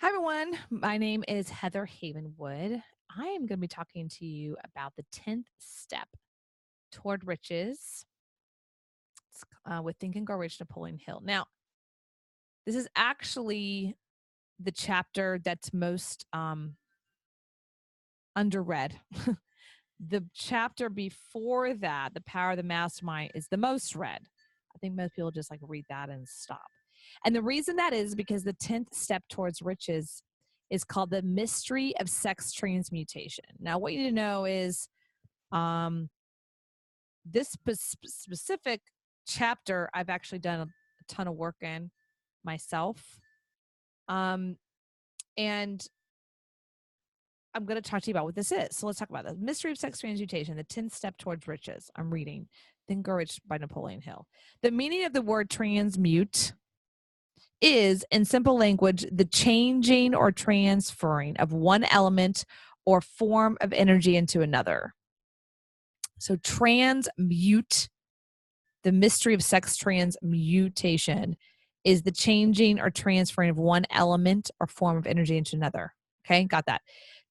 Hi, everyone. My name is Heather Havenwood. I am going to be talking to you about the 10th step toward riches with Think and Grow Rich Napoleon Hill. Now, this is actually the chapter that's most underread. The chapter before that, The Power of the Mastermind, is the most read. I think most people just like read that and stop. And the reason that is because the 10th step towards riches is called the mystery of sex transmutation. Now, what you need to know is this specific chapter, I've actually done a ton of work in myself. And I'm going to talk to you about what this is. So let's talk about the mystery of sex transmutation, the 10th step towards riches. I'm reading Think and Grow Rich by Napoleon Hill. The meaning of the word transmute is, in simple language, the changing or transferring of one element or form of energy into another. So transmute, the mystery of sex transmutation, is the changing or transferring of one element or form of energy into another. Okay, got that.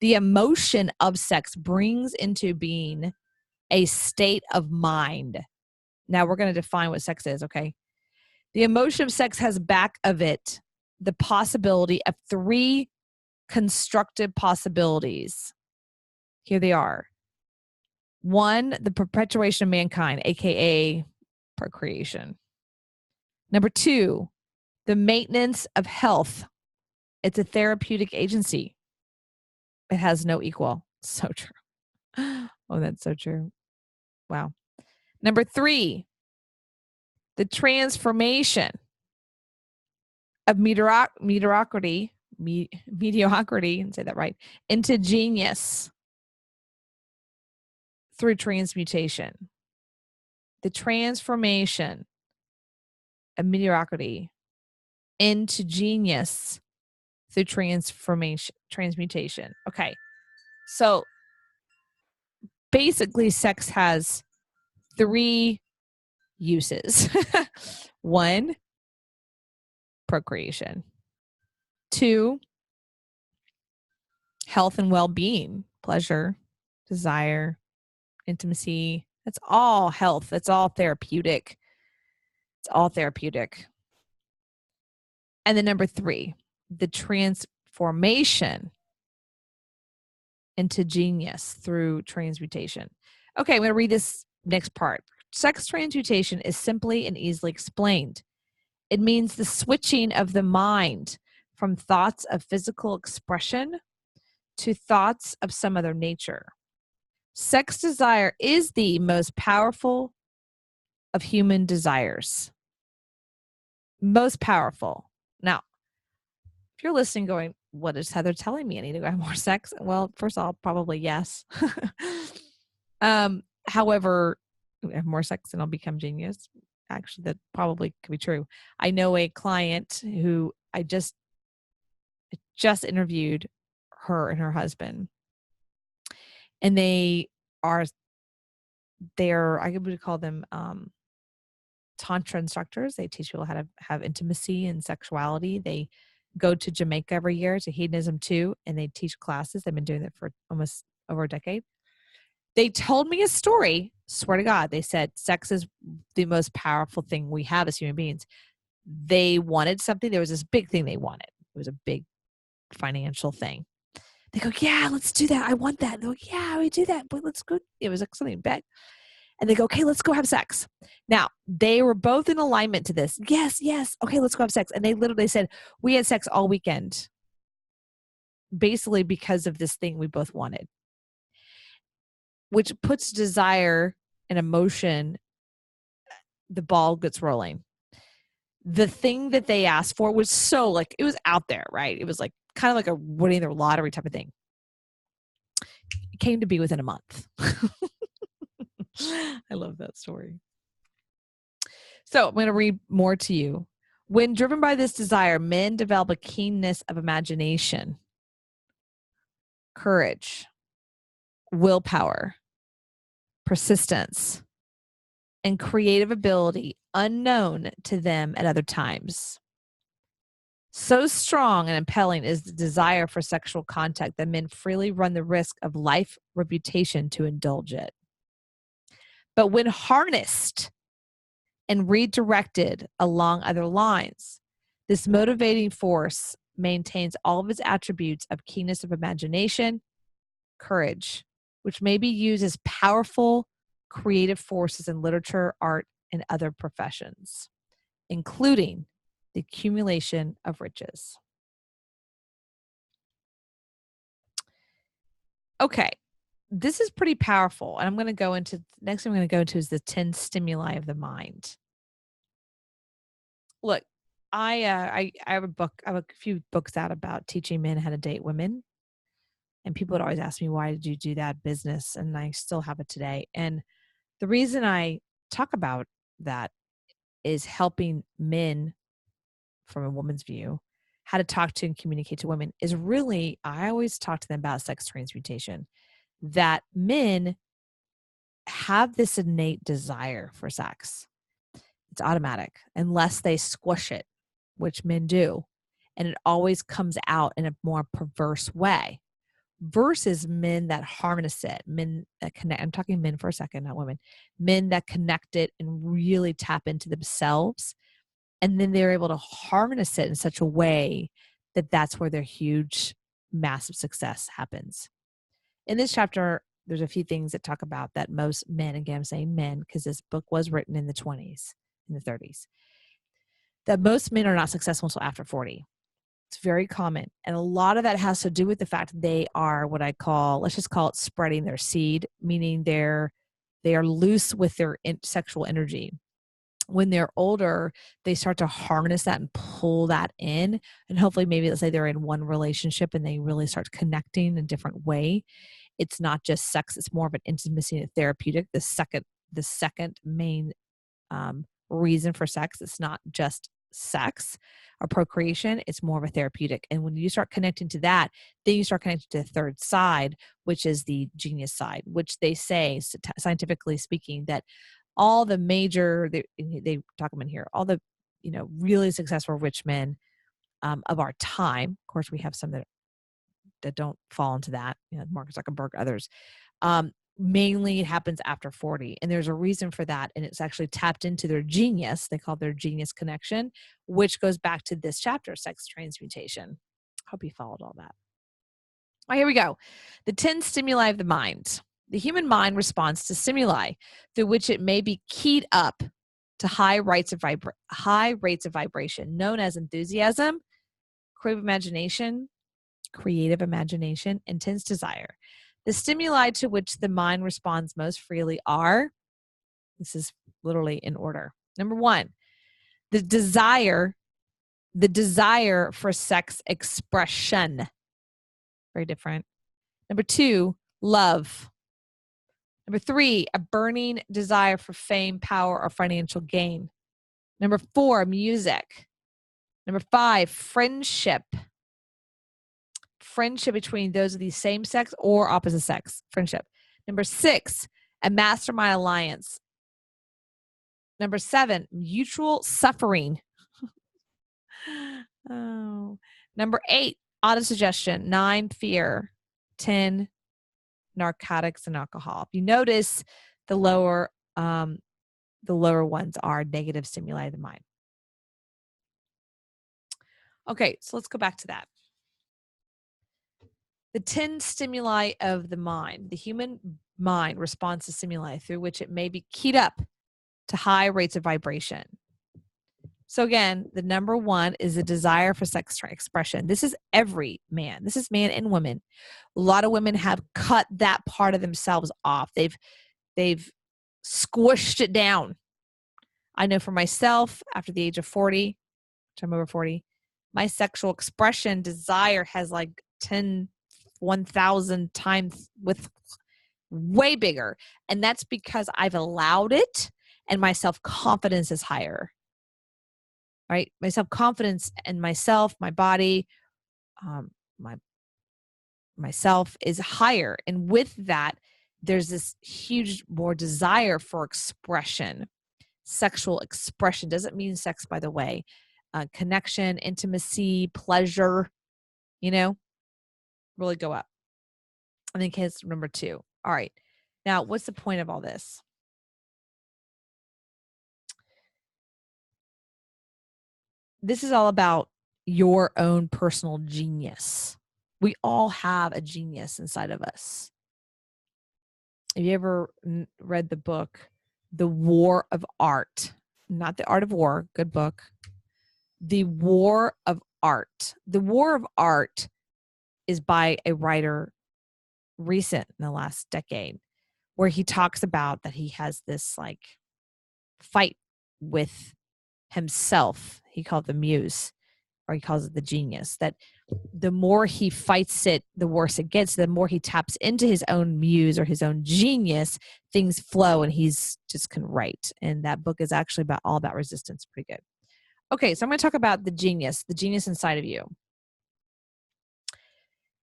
The emotion of sex brings into being a state of mind. Now we're going to define what sex is, okay? The emotion of sex has back of it the possibility of three constructive possibilities. Here they are. One, the perpetuation of mankind, aka procreation. Number two, the maintenance of health. It's a therapeutic agency. It has no equal. So true. Oh, that's so true. Wow. Number three, the transformation of mediocrity, and say that right, into genius through transmutation. The transformation of mediocrity into genius through transmutation. Okay. So basically sex has three uses. One, procreation. Two, health and well-being, pleasure, desire, intimacy. That's all health. That's all therapeutic. It's all therapeutic. And then number three, the transformation into genius through transmutation. Okay, I'm going to read this next part. Sex transmutation is simply and easily explained. It means the switching of the mind from thoughts of physical expression to thoughts of some other nature. Sex desire is the most powerful of human desires. Most powerful. Now, if you're listening going, what is Heather telling me? I need to have more sex? Well, first of all, probably yes. However, have more sex and I'll become genius. Actually, that probably could be true. I know a client who I just interviewed her and her husband. And they're, I would call them Tantra instructors. They teach people how to have intimacy and sexuality. They go to Jamaica every year to Hedonism 2, and they teach classes. They've been doing it for almost over a decade. They told me a story, swear to God. They said sex is the most powerful thing we have as human beings. They wanted something. There was this big thing they wanted. It was a big financial thing. They go, yeah, let's do that. I want that. They're like, yeah, we do that, but let's go. It was like something big. And they go, okay, let's go have sex. Now, they were both in alignment to this. Yes, yes. Okay, let's go have sex. And they literally said, we had sex all weekend, basically because of this thing we both wanted, which puts desire and emotion, the ball gets rolling. The thing that they asked for was so like, it was out there, right? It was like kind of like a winning the lottery type of thing. It came to be within a month. I love that story. So I'm going to read more to you. When driven by this desire, men develop a keenness of imagination, courage, willpower, persistence, and creative ability unknown to them at other times. So strong and impelling is the desire for sexual contact that men freely run the risk of life reputation to indulge it. But when harnessed and redirected along other lines, this motivating force maintains all of its attributes of keenness of imagination, courage, which may be used as powerful creative forces in literature, art, and other professions, including the accumulation of riches. Okay, this is pretty powerful. And I'm going to go into next thing I'm going to go into is the 10 stimuli of the mind. Look, I have a book, I have a few books out about teaching men how to date women. And people would always ask me, why did you do that business? And I still have it today. And the reason I talk about that is helping men from a woman's view, how to talk to and communicate to women is really, I always talk to them about sex transmutation, that men have this innate desire for sex. It's automatic unless they squish it, which men do. And it always comes out in a more perverse way versus men that harness it, men that connect. I'm talking men for a second, not women. Men that connect it and really tap into themselves. And then they're able to harness it in such a way that that's where their huge, massive success happens. In this chapter, there's a few things that talk about that most men, again, I'm saying men, because this book was written in the 20s, in the 30s, that most men are not successful until after 40. It's very common. And a lot of that has to do with the fact that they are what I call, let's just call it spreading their seed, meaning they are loose with their sexual energy. When they're older, they start to harness that and pull that in. And hopefully, maybe let's say they're in one relationship and they really start connecting in a different way. It's not just sex, it's more of an intimacy and therapeutic. The second main reason for sex, it's not just sex or procreation, it's more of a therapeutic. And when you start connecting to that, then you start connecting to the third side, which is the genius side, which they say, scientifically speaking, that all the major, they talk about here, all the really successful rich men of our time. Of course, we have some that don't fall into that, Mark Zuckerberg, others. Mainly it happens after 40. And there's a reason for that. And it's actually tapped into their genius. They call it their genius connection, which goes back to this chapter, sex transmutation. Hope you followed all that. All right, here we go. The 10 stimuli of the mind. The human mind responds to stimuli through which it may be keyed up to high rates of vibration, known as enthusiasm, creative imagination, intense desire. The stimuli to which the mind responds most freely are, this is literally in order. Number 1, the desire for sex expression. Very different. Number 2, love. Number 3, a burning desire for fame, power, or financial gain. Number 4, music. Number 5, friendship. Friendship between those of the same sex or opposite sex. Friendship. Number 6, a mastermind alliance. Number 7, mutual suffering. Oh. Number 8, autosuggestion. 9, fear. 10, narcotics and alcohol. If you notice, the lower ones are negative stimuli of the mind. Okay, so let's go back to that. The 10 stimuli of the mind. The human mind responds to stimuli through which it may be keyed up to high rates of vibration. So again, the number 1 is the desire for sex expression. This is every man. This is man and woman. A lot of women have cut that part of themselves off. They've squished it down. I know for myself, after the age of 40, which I'm over 40, my sexual expression desire has like 1,000 times with way bigger. And that's because I've allowed it and my self-confidence is higher. Right? My self-confidence in myself, my body, myself is higher. And with that, there's this huge more desire for expression. Sexual expression doesn't mean sex, by the way. connection, intimacy, pleasure, really go up. And then case number 2. All right. Now, what's the point of all this? This is all about your own personal genius. We all have a genius inside of us. Have you ever read the book, The War of Art? Not The Art of War, good book. The War of Art. The War of Art is by a writer recent in the last decade, where he talks about that he has this like fight with himself. He called it the muse, or he calls it the genius, that the more he fights it, the worse it gets. The more he taps into his own muse or his own genius, things flow and he's just can write. And that book is actually all about resistance. Pretty good. Okay, so I'm going to talk about the genius inside of you.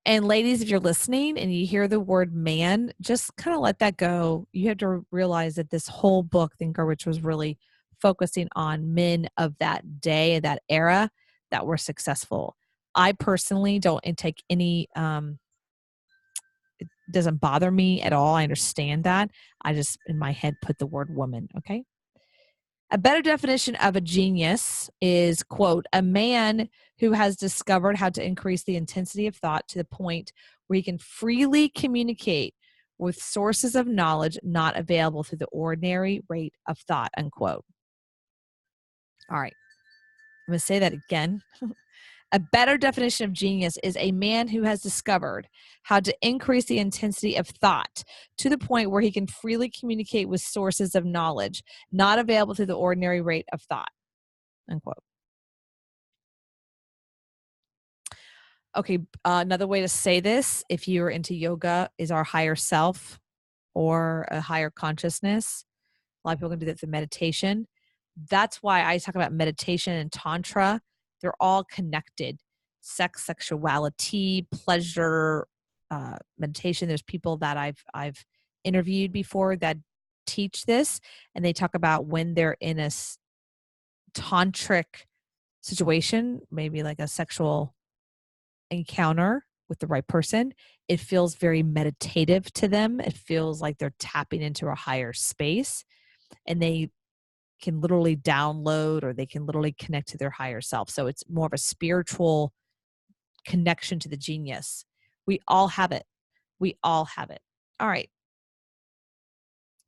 And ladies, if you're listening and you hear the word man, just kind of let that go. You have to realize that this whole book, Think and Grow Rich, was really focusing on men of that day, that era that were successful. I personally don't take any, it doesn't bother me at all. I understand that. I just, in my head, put the word woman, okay? A better definition of a genius is, quote, a man who has discovered how to increase the intensity of thought to the point where he can freely communicate with sources of knowledge not available through the ordinary rate of thought, unquote. All right. I'm going to say that again. A better definition of genius is a man who has discovered how to increase the intensity of thought to the point where he can freely communicate with sources of knowledge not available through the ordinary rate of thought, unquote. Okay, another way to say this, if you're into yoga, is our higher self or a higher consciousness. A lot of people can do that through meditation. That's why I talk about meditation and tantra. They're all connected. Sex, sexuality, pleasure, meditation. There's people that I've interviewed before that teach this, and they talk about when they're in a tantric situation, maybe like a sexual encounter with the right person, it feels very meditative to them. It feels like they're tapping into a higher space, and they can literally download or they can literally connect to their higher self. So it's more of a spiritual connection to the genius. We all have it. We all have it. All right.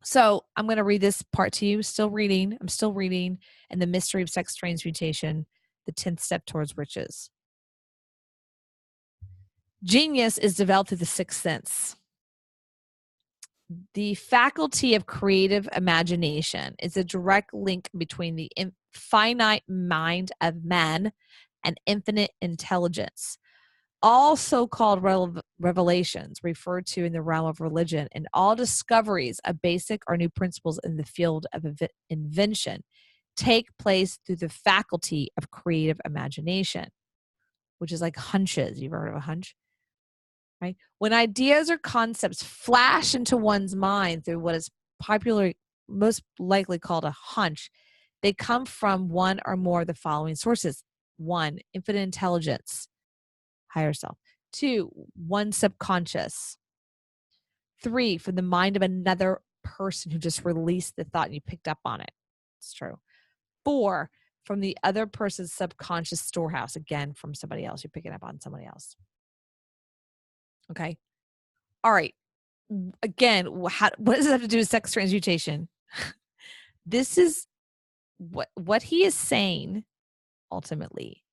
So I'm going to read this part to you. Still reading. I'm still reading. And the mystery of sex transmutation, the 10th step towards riches. Genius is developed through the sixth sense. The faculty of creative imagination is a direct link between the finite mind of man and infinite intelligence. All so-called revelations referred to in the realm of religion and all discoveries of basic or new principles in the field of invention take place through the faculty of creative imagination, which is like hunches. You've heard of a hunch? Right? When ideas or concepts flash into one's mind through what is popularly most likely called a hunch, they come from one or more of the following sources. 1, infinite intelligence, higher self. 2, one subconscious. 3, from the mind of another person who just released the thought and you picked up on it. It's true. 4, from the other person's subconscious storehouse, again, from somebody else. You're picking up on somebody else. Okay. All right. Again, what does it have to do with sex transmutation? This is what he is saying ultimately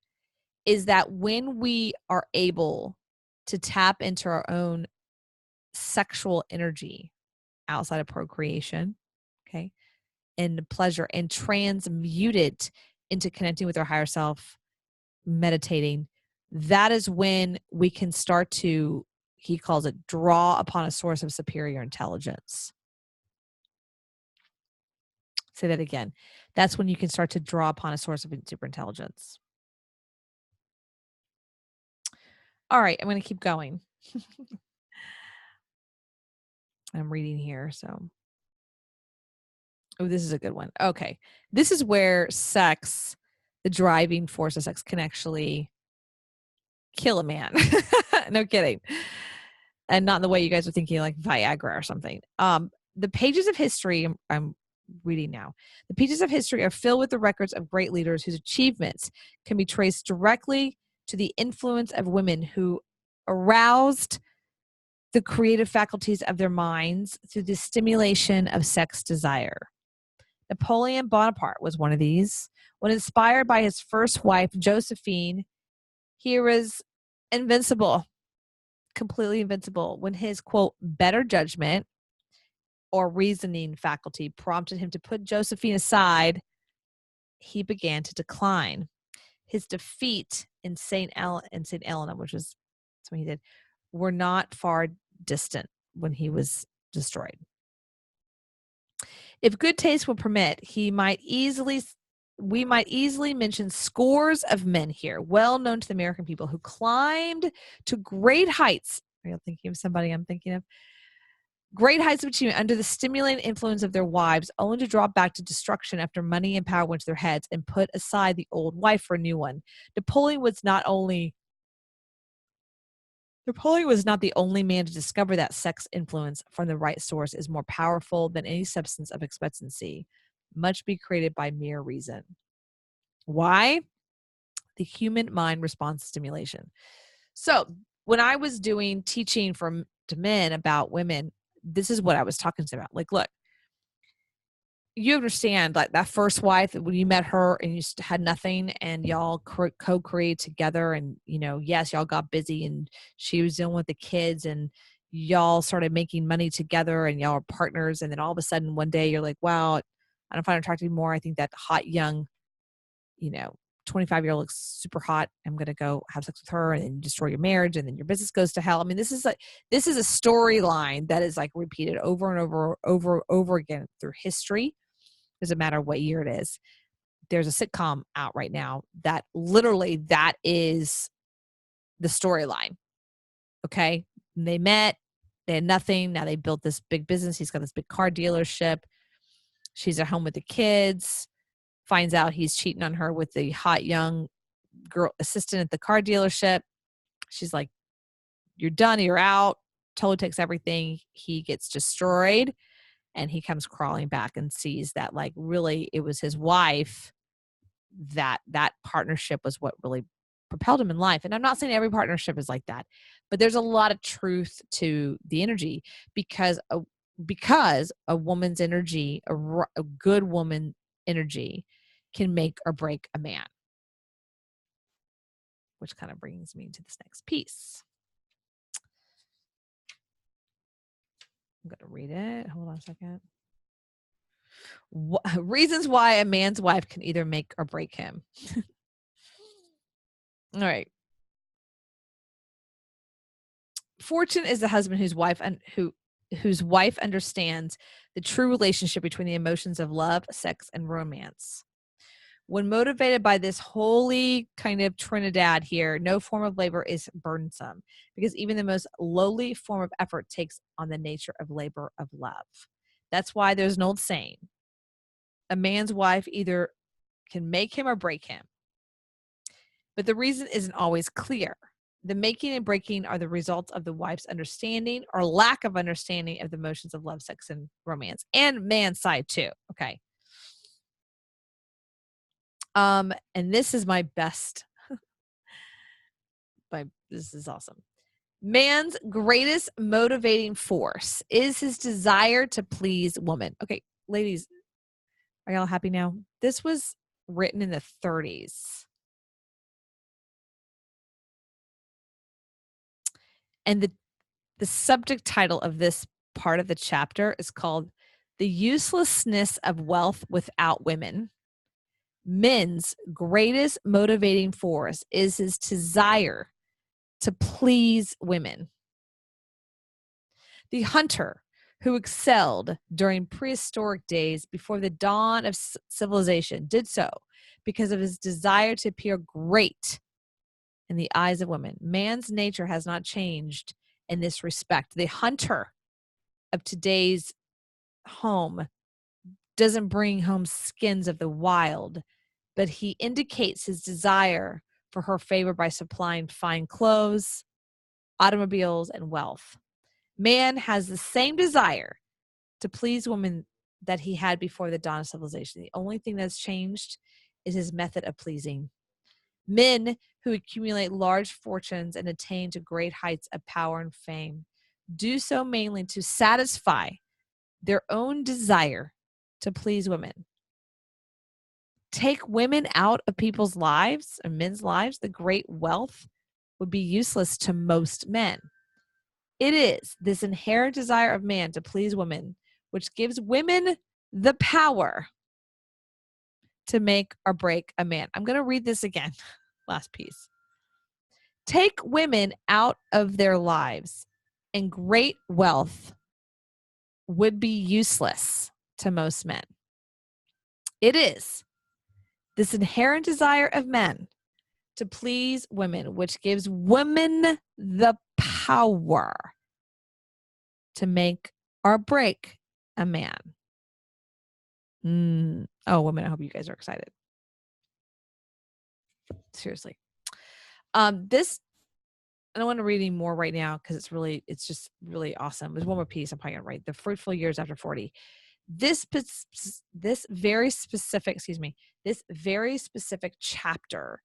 is that when we are able to tap into our own sexual energy outside of procreation, okay, and pleasure, and transmute it into connecting with our higher self, meditating, that is when we can start to, he calls it, draw upon a source of superior intelligence. Say that again. That's when you can start to draw upon a source of super intelligence. All right, I'm going to keep going. I'm reading here, so. Oh, this is a good one. Okay. This is where sex the driving force of sex can actually kill a man. No kidding. And not in the way you guys are thinking, like Viagra or something. The pages of history, I'm reading now, the pages of history are filled with the records of great leaders whose achievements can be traced directly to the influence of women who aroused the creative faculties of their minds through the stimulation of sex desire. Napoleon Bonaparte was one of these. When inspired by his first wife, Josephine, he was invincible, completely invincible. When his, quote, better judgment or reasoning faculty prompted him to put Josephine aside, he began to decline. His defeat in St. Helena, which was what he did, were not far distant when he was destroyed. If good taste will permit, we might easily mention scores of men here, well known to the American people, who climbed to great heights. Are you thinking of somebody I'm thinking of? Great heights of achievement under the stimulating influence of their wives, only to drop back to destruction after money and power went to their heads and put aside the old wife for a new one. Napoleon was not the only man to discover that sex influence from the right source is more powerful than any substance of expectancy, much be created by mere reason. Why? The human mind responds to stimulation. So when I was doing teaching to men about women, this is what I was talking about. Like, look, you understand, like that first wife, when you met her and you had nothing and y'all co-created together, and yes, y'all got busy and she was dealing with the kids and y'all started making money together and y'all are partners, and then all of a sudden one day you're like, wow, I don't find her attractive anymore. I think that hot young 25-year-old looks super hot. I'm going to go have sex with her, and then you destroy your marriage, and then your business goes to hell. I mean, this is a storyline that is like repeated over and over again through history. Doesn't matter what year it is. There's a sitcom out right now that literally that is the storyline. Okay. And they met, they had nothing. Now they built this big business. He's got this big car dealership. She's at home with the kids, finds out he's cheating on her with the hot young girl assistant at the car dealership. She's like, you're done. You're out. Totally takes everything. He gets destroyed. And he comes crawling back and sees that, like, really it was his wife, that partnership was what really propelled him in life. And I'm not saying every partnership is like that, but there's a lot of truth to the energy, because a woman's energy, a good woman energy, can make or break a man. Which kind of brings me to this next piece. I'm going to read it. Hold on a second. Reasons why a man's wife can either make or break him. All right. Fortune is the husband whose wife understands the true relationship between the emotions of love, sex, and romance. When motivated by this holy kind of Trinidad here, no form of labor is burdensome, because even the most lowly form of effort takes on the nature of labor of love. That's why there's an old saying, a man's wife either can make him or break him. But the reason isn't always clear. The making and breaking are the results of the wife's understanding or lack of understanding of the emotions of love, sex, and romance, and man's side too. Okay. And this is my best. This is awesome. Man's greatest motivating force is his desire to please woman. Okay, ladies, are y'all happy now? This was written in the 30s. And the subject title of this part of the chapter is called The Uselessness of Wealth Without Women. Men's greatest motivating force is his desire to please women. The hunter who excelled during prehistoric days before the dawn of civilization did so because of his desire to appear great in the eyes of women. Man's nature has not changed in this respect. The hunter of today's home doesn't bring home skins of the wild, but he indicates his desire for her favor by supplying fine clothes, automobiles, and wealth. Man has the same desire to please women that he had before the dawn of civilization. The only thing that's changed is his method of pleasing. Men who accumulate large fortunes and attain to great heights of power and fame do so mainly to satisfy their own desire to please women. Take women out of people's lives and men's lives, the great wealth would be useless to most men. It is this inherent desire of man to please women which gives women the power to make or break a man. I'm going to read this again. Last piece. Take women out of their lives, and great wealth would be useless to most men. It is this inherent desire of men to please women, which gives women the power to make or break a man. Oh, women, I hope you guys are excited. Seriously. This, I don't want to read any more right now because it's just really awesome. There's one more piece I'm probably going to write. The fruitful years after 40. This very specific chapter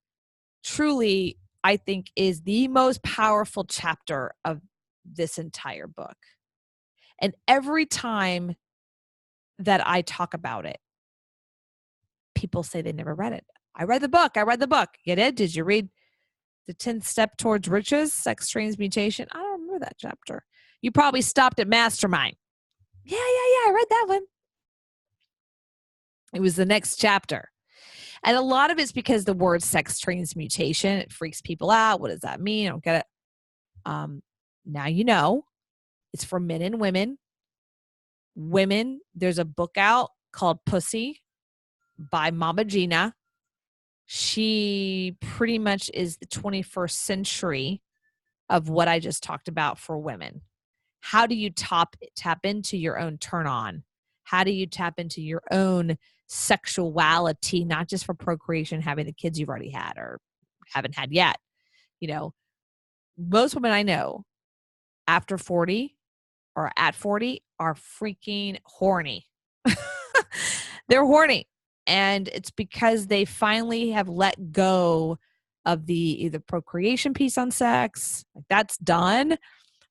truly, I think, is the most powerful chapter of this entire book. And every time that I talk about it, people say they never read it. I read the book. You did? Did you read The 10th Step Towards Riches, Sex Transmutation? I don't remember that chapter. You probably stopped at Mastermind. Yeah. I read that one. It was the next chapter. And a lot of it's because the word sex transmutation, it freaks people out. What does that mean? I don't get it. Now you know. It's for men and women. Women, there's a book out called Pussy by Mama Gina. She pretty much is the 21st century of what I just talked about for women. How do you tap into your own turn on? How do you tap into your own sexuality, not just for procreation, having the kids you've already had or haven't had yet? You know, most women I know after 40 or at 40 are freaking horny. They're horny. And it's because they finally have let go of the either procreation piece on sex, like that's done,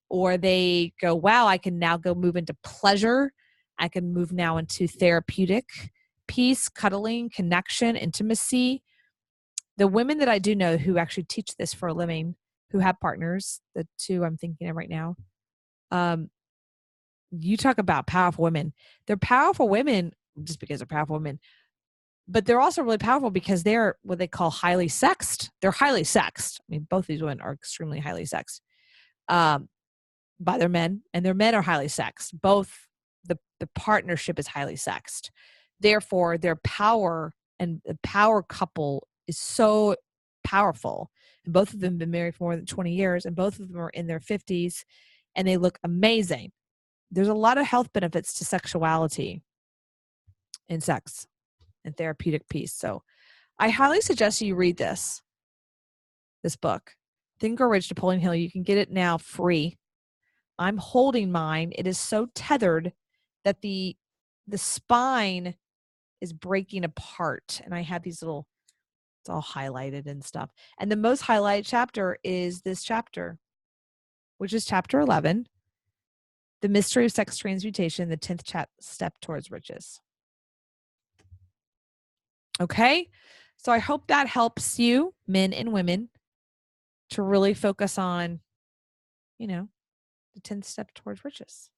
or they go, wow, I can now go move into pleasure. I can move now into therapeutic piece, cuddling, connection, intimacy. The women that I do know who actually teach this for a living, who have partners, the two I'm thinking of right now, you talk about powerful women. They're powerful women just because they're powerful women, but they're also really powerful because they're what they call highly sexed. They're highly sexed. I mean, both these women are extremely highly sexed by their men, and their men are highly sexed. Both the partnership is highly sexed. Therefore, their power and the power couple is so powerful. And both of them have been married for more than 20 years, and both of them are in their 50s, and they look amazing. There's a lot of health benefits to sexuality and sex and therapeutic piece. So I highly suggest you read this book, Think or Rich, Napoleon Hill. You can get it now free. I'm holding mine. It is so tethered that the spine is breaking apart. And I have these little, it's all highlighted and stuff. And the most highlighted chapter is this chapter, which is chapter 11, The Mystery of Sex Transmutation, the 10th Step Towards Riches. Okay? So I hope that helps you, men and women, to really focus on, the 10th step towards riches.